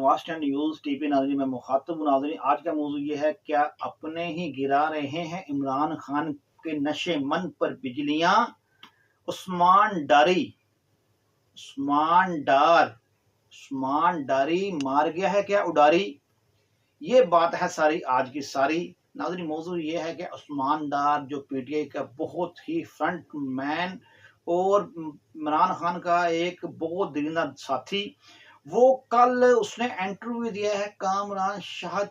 Nawaz ten news TP नाज़रीन में मुखातब नाज़रीन। आज का मौजू ये है, क्या अपने ही गिरा रहे हैं इमरान खान के नशे मन पर बिजलियां। उस्मान डारी उस्मान डारी मार गया है क्या उडारी। ये बात है सारी आज की सारी नाज़रीन। मौजू ये है कि उस्मान डार जो पीटीआई का बहुत ही फ्रंट मैन और इमरान खान का एक बहुत दिलदार साथी, वो कल उसने इंटरव्यू दिया है कामरान शाहद।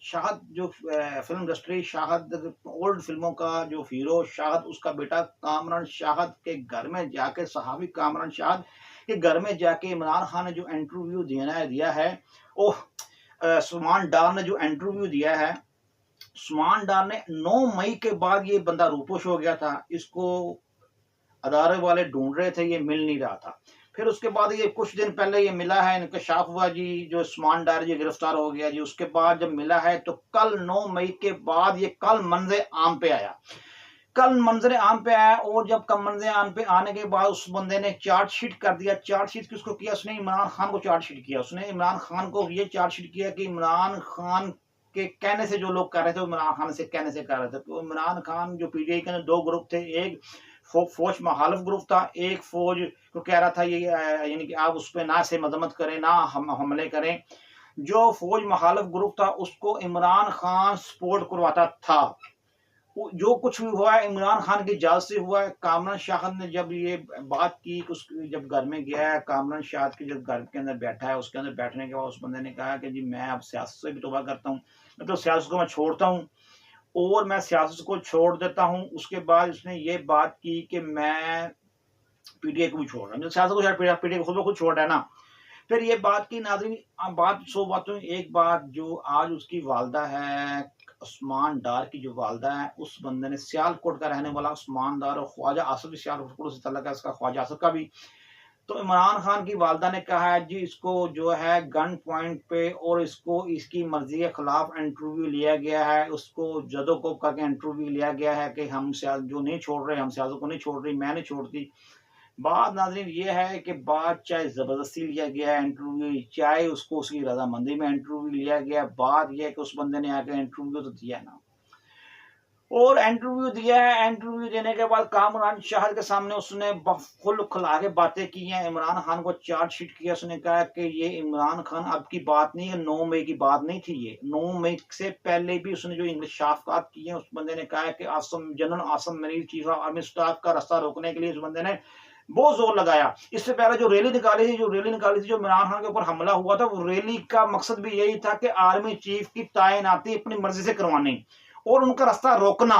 शाहद जो फिल्म इंडस्ट्री, शाहद ओल्ड फिल्मों का जो हीरो शाहद, उसका बेटा कामरान शाहद के घर में जाके, सहाबी कामरान शाहद के घर में जाके इमरान खान ने जो इंटरव्यू दिया है। ओह, उस्मान डार ने जो इंटरव्यू दिया है, उस्मान डार ने 9 मई के बाद ये बंदा रूपोश हो गया था। इसको अदारे वाले ढूंढ रहे थे, ये मिल नहीं रहा था। फिर उसके बाद ये कुछ दिन पहले ये मिला है, इंकशाफ हुआ जी, जो उस्मान डार जी गिरफ्तार हो गया जी। उसके बाद जब मिला है तो कल 9 मई के बाद ये कल मंजर आम पे आया। और जब कल मंजर आम पे आने के बाद उस बंदे ने चार्जशीट कर दिया। चार्जशीट किसको किया? उसने इमरान खान को चार्जशीट किया। उसने इमरान खान को ये चार्जशीट किया कि इमरान खान के कहने से जो लोग कर रहे थे, इमरान खान से कहने से कर रहे थे। तो इमरान खान जो पीटीआई के 2 ग्रुप थे, एक फौज मुखालिफ ग्रुप था, एक फौज को कह रहा था ये यानी कि आप उस पर ना से मजम्मत करें, ना हमले करें। जो फौज मुखालिफ ग्रुप था उसको इमरान खान सपोर्ट करवाता था। जो कुछ भी हुआ है इमरान खान की इजाजत से हुआ है। कामरान शाहद ने जब ये बात की, जब घर में गया है, कामरान शाहद के जब घर के अंदर बैठा है, उसके अंदर बैठने के बाद उस बंदे ने कहा कि जी मैं अब सियासत से भी तौबा करता हूँ, मतलब सियासत को मैं छोड़ता हूँ और मैं सियासत को छोड़ देता हूँ। उसके बाद उसने ये बात की कि मैं पीटीआई को भी छोड़ रहा हूँ, सियासत को पीटीआई को खुद ब खुद छोड़ रहा है ना। फिर ये बात की नाज़रीन। बात 100 बातों एक बात, जो आज उसकी वालदा है, उस्मान डार की जो वालदा है, उस बंदे ने सियालकोट का रहने वाला उस्मान डार, और ख्वाजा आसिफ भी सियालकोट से तल्लुक़ है इसका, ख्वाजा आसिफ का भी। तो इमरान खान की वालदा ने कहा है जी, इसको जो है गन पॉइंट पे और इसको इसकी मर्जी के खिलाफ इंटरव्यू लिया गया है। उसको जदोकोब करके इंटरव्यू लिया गया है कि हम जो नहीं छोड़ रहे, हम सियासत को नहीं छोड़ रही, मैं नहीं छोड़ती। बात नाज़रीन ये है कि बात चाहे ज़बरदस्ती लिया गया है इंटरव्यू, चाहे उसको उसकी रजामंदी में इंटरव्यू लिया गया, बात यह है कि उस बंदे ने आकर इंटरव्यू तो दिया ना, और इंटरव्यू दिया है। इंटरव्यू देने के बाद कामरान शाहद के सामने उसने खुल खुला के बातें की हैं। इमरान खान को चार्जशीट किया। उसने कहा कि ये इमरान खान अब की बात नहीं है, 9 मई की बात नहीं थी ये। 9 मई से पहले भी उसने जो इंकशाफात किए हैं, उस बंदे ने कहा है कि general Asim Munir chief of army staff का रास्ता रोकने के लिए उस बंदे ने बहुत जोर लगाया। इससे पहले जो रैली निकाली थी, जो इमरान खान के ऊपर हमला हुआ था, वो रैली का मकसद भी यही था कि आर्मी चीफ की तैनाती अपनी मर्जी से करवानी और उनका रास्ता रोकना।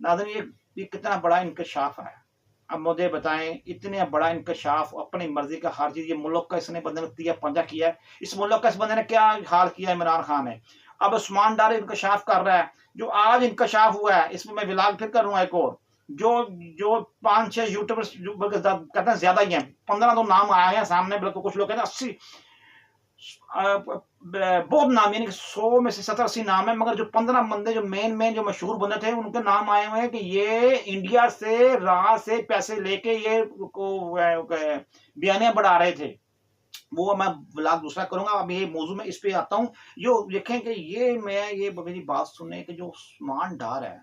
नाज़रीन, ये कितना बड़ा इंकशाफ है। अब मुझे बताएं, इतने बड़ा इंकशाफ, अपनी मर्जी का हर चीज, ये मुल्क का इसने बंदे ने दिया पंजा किया है। इस मुल्क का इस बंदे ने क्या हाल किया इमरान खान ने। अब उस्मान डार इंकशाफ कर रहा है। जो आज इंकशाफ हुआ है, इसमें मैं विलाग फिर करूंगा एक और, जो 5-6 यूट्यूबर्स कहते हैं ज्यादा ही हैं, 15 तो नाम आए हैं सामने, बल्कि कुछ लोग कहते हैं 80 बहुत नाम, यानी कि 100 में से 70-80 नाम है, मगर जो 15 बंदे, जो मेन जो मशहूर बंदे थे, उनके नाम आए हुए हैं कि ये इंडिया से राह से पैसे लेके ये बयानियां बढ़ा रहे थे। वो मैं व्लॉग दूसरा करूंगा। अब ये मौजू में इस पे आता हूँ। जो देखें कि ये मेरी बात सुने कि जो उस्मान डार है,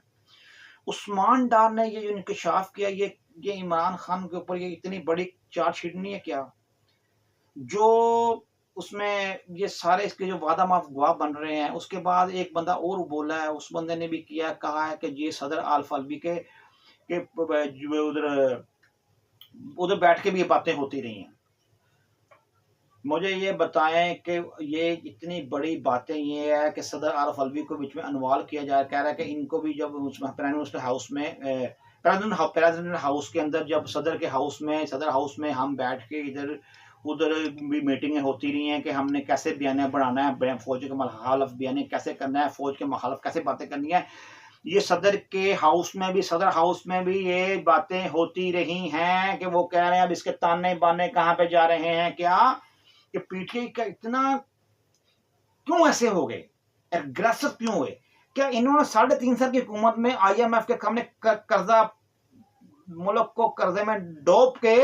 उस्मान डार ने ये जो इंकशाफ किया, ये इमरान खान के ऊपर ये इतनी बड़ी चार्जशीट नहीं है क्या? जो उसमें ये सारे इसके जो वादा माफ गवाह बन रहे हैं। उसके बाद एक बंदा और बोला है, उस बंदे ने भी किया, कहा है कि ये सदर आल-फल्वी के उधर बैठ के भी ये बातें होती रही हैं। मुझे ये बताएं कि ये इतनी बड़ी बातें ये है कि सदर आल-फल्वी को बीच में इन्वॉल्व किया जाए। कह रहा है कि इनको भी जब प्राइम मिनिस्टर हाउस में, प्रेसिडेंट हाउस के अंदर, जब सदर हाउस में हम बैठ के इधर उधर भी मीटिंगें होती रही हैं कि हमने कैसे बयानियां बढ़ाना है, फौज के मुखालिफ बयानी कैसे करना है, फौज के मुखालिफ कैसे बातें करनी है। ये सदर हाउस में भी ये बातें होती रही हैं कि वो कह रहे हैं अब इसके ताने बाने कहाँ पे जा रहे हैं, क्या कि पीटीआई का इतना क्यों ऐसे हो गए, एग्रेसिव क्यों हुए? क्या इन्होंने 3.5 साल की हुकूमत में IMF के सामने कर्जा, मुल्क को कर्जे में डूब के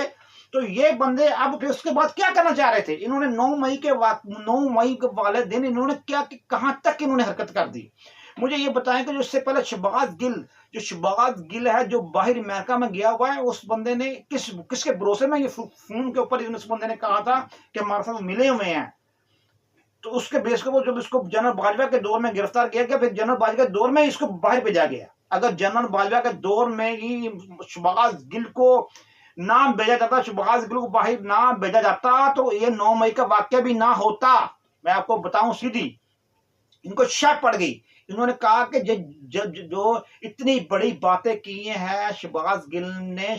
तो ये बंदे अब फिर उसके बाद क्या करना चाह रहे थे, इन्होंने 9 मई के वाले दिन इन्होंने क्या, कहां तक इन्होंने हरकत कर दी। मुझे ये बताएं कि जो इससे पहले शहबाज गिल है, जो बाहर अमेरिका में गया हुआ है, उस बंदे ने किसके भरोसे में, ये फोन के ऊपर उस बंदे ने कहा था कि हमारे साथ मिले हुए हैं, तो उसके बेस को जब इसको जनरल बाजवा के दौर में गिरफ्तार किया गया, फिर जनरल बाजवा के दौर में इसको बाहर भेजा गया। अगर जनरल बाजवा के दौर में ही शहबाज गिल को ना भेजा जाता, शहबाज गिल को बाहर ना भेजा जाता, तो ये 9 मई का वाक्य भी ना होता। मैं आपको बताऊं सीधी, इनको शक पड़ गई। इन्होंने कहा कि जो इतनी बड़ी बातें की हैं शहबाज गिल ने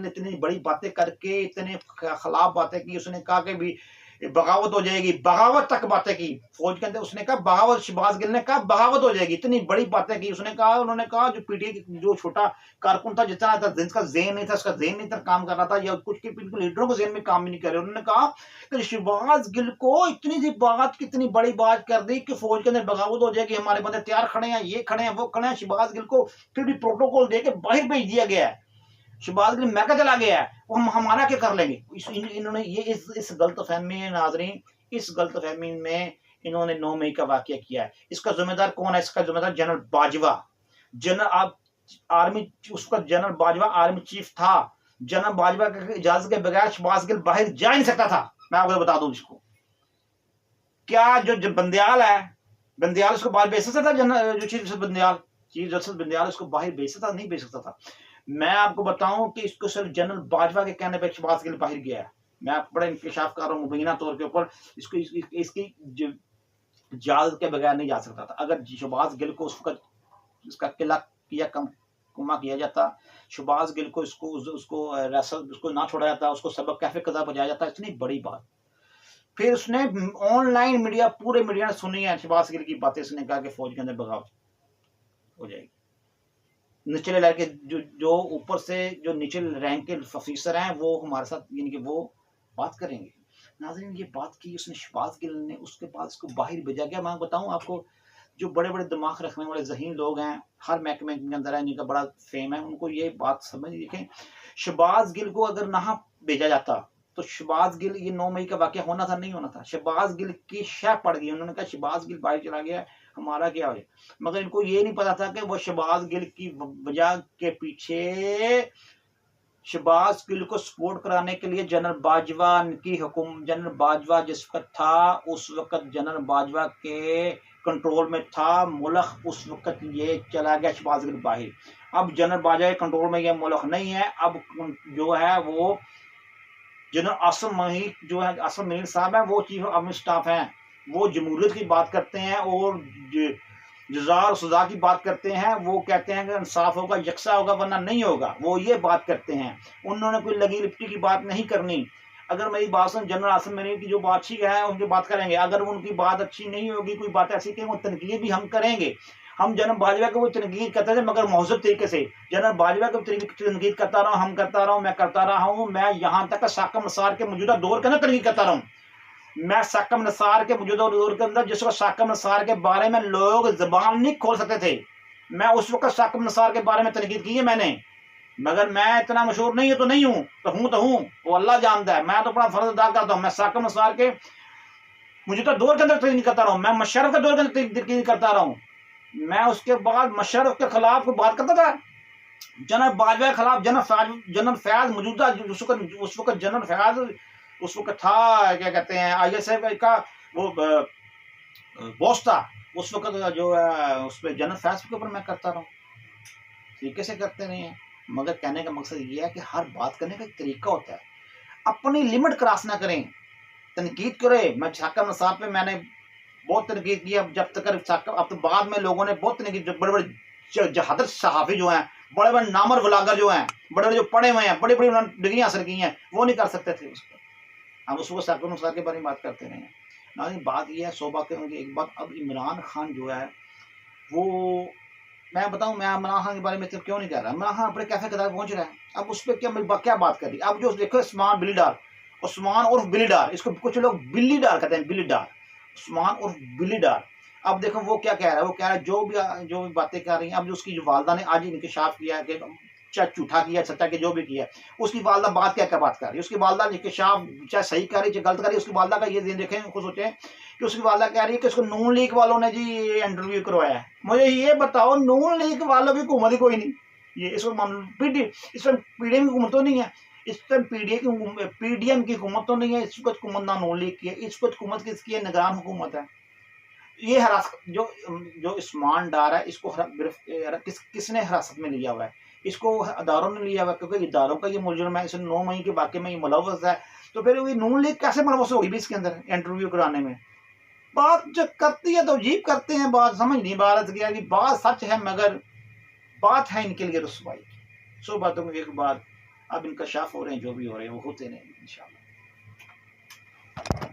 इतनी बड़ी बातें करके इतने खिलाफ बातें की, उसने कहा कि भी बगावत हो जाएगी, बगावत तक बातें की फौज के अंदर, उसने कहा बगावत, शहबाज गिल ने कहा बगावत हो जाएगी, इतनी बड़ी बातें की उसने कहा। उन्होंने कहा जो पीटीआई जो छोटा कारकुन था, जितना था जिसका ज़हन नहीं था, उसका ज़हन नहीं था काम कर रहा था, या कुछ के बिल्कुल लीडरों को ज़हन में काम भी नहीं कर रहे, उन्होंने कहा कि शहबाज गिल को इतनी सी बात, कितनी बड़ी बात कर दी कि फौज के अंदर बगावत हो जाएगी, हमारे बंदे तैयार खड़े हैं, ये खड़े हैं, वो खड़े हैं। शहबाज गिल को फिर भी प्रोटोकॉल दे के बाहर भेज दिया गया है, शहबाज गिल अमेरिका चला गया है, वो हमारा क्या कर लेंगे। इन्होंने ये इस गलतफहमी में, नाज़रीन, इस गलतफहमी में इन्होंने 9 मई का वाकया किया है। इसका जिम्मेदार कौन है? इसका जिम्मेदार जनरल बाजवा, आर्मी, उसका जनरल बाजवा आर्मी चीफ था। जनरल बाजवा की इजाजत के बगैर शहबाज गिल बाहर जा नहीं सकता था। मैं आपको बता दूं, इसको क्या जो बंदियाल है, बंदियाल उसको बाहर भेज सकता था, जो चीफ जस्टिस बंदियाल उसको बाहर भेज सकता, नहीं भेज सकता था। मैं आपको बताऊं कि इसको सिर्फ जनरल बाजवा के कहने पर शहबाज गिल बाहर गया है। मैं आपको बड़ा इंकशाफ कर रहा हूँ मुबीना तौर के ऊपर, इसकी इजाजत के बगैर नहीं जा सकता था। अगर शहबाज गिल को उसका किला किया कुमा किया जाता, शहबाज गिल को उसको ना छोड़ा जाता, उसको सबक कैफे कदा बजाया जाता, इतनी बड़ी बात। फिर उसने ऑनलाइन मीडिया, पूरे मीडिया ने सुनी है शहबाज गिल की बातें। उसने कहा कि फौज के अंदर बगावत हो जाएगी। निचले रैंक के जो ऊपर से जो निचले रैंक के अफसर हैं, वो हमारे साथ, यानी कि वो बात करेंगे। नाज़रीन, ये बात की उसने, शहबाज गिल ने, उसके बाद इसको बाहर भेजा गया। मैं बताऊं आपको, जो बड़े बड़े दिमाग रखने वाले ज़हीन लोग हैं, हर महकमे के अंदर है, इनका बड़ा फेम है, उनको ये बात समझ, देखें, शहबाज गिल को अगर ना भेजा जाता तो शहबाज गिल, ये 9 मई का वाकया होना था, नहीं होना था। शहबाज गिल की शय पड़ गई। उन्होंने कहा शहबाज गिल बाहर चला गया, हमारा क्या हो जाए। मगर इनको ये नहीं पता था कि वो शहबाज गिल की वजह के पीछे, शहबाज गिल को सपोर्ट कराने के लिए जनरल बाजवा की हुकुम, जनरल बाजवा जिस वक्त था, उस वक्त जनरल बाजवा के कंट्रोल में था मुल्क, उस वक्त ये चला गया शहबाज गिल बाहर। अब जनरल बाजवा के कंट्रोल में ये मुल्क नहीं है। अब जो है वो जनरल आसिम मलिक, जो है आसिम मलिक साहब है, वो चीफ आर्मी स्टाफ हैं, वो जमहूरियत की बात करते हैं और जज़ा और सज़ा की बात करते हैं। वो कहते हैं कि इंसाफ होगा, यकसा होगा, वरना नहीं होगा, वो ये बात करते हैं। उन्होंने कोई लगी लिपटी की बात नहीं करनी। अगर मेरी बात सुन, जनरल आसिम मलिक की जो बात अच्छी है उनकी बात करेंगे, अगर उनकी बात अच्छी नहीं होगी, कोई बात ऐसी कि वो तनकीद भी हम करेंगे। हम जनरल बाजवा को वो तनकीद करते थे, मगर महज़ब तरीके से। जनरल बाजवा को तनकीद करता रहा, हम करता रहा हूँ, मैं करता रहा हूँ। मैं यहाँ तक साकम नसार के मौजूदा दौर के अंदर तनकीद करता रहा हूँ। मैं साकम नसार के मौजूदा दौर के अंदर, जिस वक्त साकम नसार के बारे में लोग जबान नहीं खोल सकते थे, मैं उस वक्त साकम नसार के बारे में तनकीद की है मैंने। मगर मैं इतना मशहूर नहीं हूँ तो नहीं हूँ, तो हूँ, वो अल्लाह जानता है। मैं तो अपना फर्ज अदा करता हूँ। मैं साकम नसार के मौजूदा दौर के अंदर तनकीद करता रहा हूँ, मैं मुशर्रफ के दौर के अंदर तनकीद करता रहा हूँ। मैं उसके बाद मुशर्रफ के खिलाफ बात करता था, जनरल बाजवा के खिलाफ, जनरल फैज मौजूदा, उस वक्त जनरल फैज उस वक्त था, क्या कहते हैं, ISF का वो बॉस था उस वक्त, जो है उस पर जनरल फैज के ऊपर मैं करता रहा हूँ। तरीके से करते नहीं है, मगर कहने का मकसद ये है कि हर बात करने का एक तरीका होता है। अपनी लिमिट क्रॉस ना करें, तनकीद करें। मैं साकम नसार पे मैंने बहुत तनकीद की, जब तक अब तो बाद में लोगों ने बहुत तनकीद, बड़े बड़े जहादत सहाफ़ी जो हैं, बड़े बड़े नामर व्लागर जो हैं, बड़े बड़े जो पढ़े हुए हैं, बड़ी बड़ी उन्होंने डिग्री हासिल की हैं, वो नहीं कर सकते थे उस पर। हम उसको साकम नसार के बारे में बात करते रहे हैं। नाज़रीन, बात यह है, 100 बातें होंगी। एक बात, अब इमरान खान जो है वो, मैं बताऊं, मैं इमरान खान के बारे में तो क्यों नहीं कह रहा। इमरान खान अपने कैफे कदार पहुंच रहा है, अब उस पर क्या बात कर रही। अब जो देखो, उस्मान उर्फ बिल्ली डार, इसको कुछ लोग बिल्ली डार कहते हैं, बिल्ली डार, उस्मान उर्फ बिल्ली डार। अब देखो वो क्या कह रहा है, वो कह रहा है जो भी बातें कर रही हैं। अब जो उसकी जो वालदा ने आज इंकशाफ किया है कि चाहे झूठा किया सच्चा किया जो भी किया, उसकी वालदा बात क्या क्या बात कर रही है, उसकी वालदा इंकशाफ चाहे सही कर रही चाहे गलत कर रही है, उसकी वालदा का ये देखें खुद सोचें कि उसकी वालदा कह रही है कि उसको नून लीग वालों ने जी इंटरव्यू करवाया है। मुझे ये बताओ नून लीग वालों की हुकूमत ही कोई नहीं, ये इसको इस पर पीडीएम की हुकूमत तो नहीं है, इस पर पीडीएम की हुकूमत तो नहीं है, इसको हुकूमत ना नून लीग की है, इसको हुकूमत किसकी है, निगरान हुकूमत है। ये हरास जो इस्मान डार है इसको किसने हिरासत में लिया हुआ है, इसको अदारों ने लिया हुआ है, क्योंकि इदारों का ये मुलजम है, इसे 9 मई के वाक़े में ये मुलव्वस है, तो फिर ये नून लीग कैसे मुलव्वस होगी भी इसके अंदर इंटरव्यू कराने में। बात जो करती है तो अजीब करते हैं, बात समझ नहीं भारत की बात सच है मगर बात है इनके लिए रुसवाई। सो बातों में एक बार अब इनकशाफ हो रहे हैं, जो भी हो रहे हैं वो होते रहेंगे इंशाल्लाह।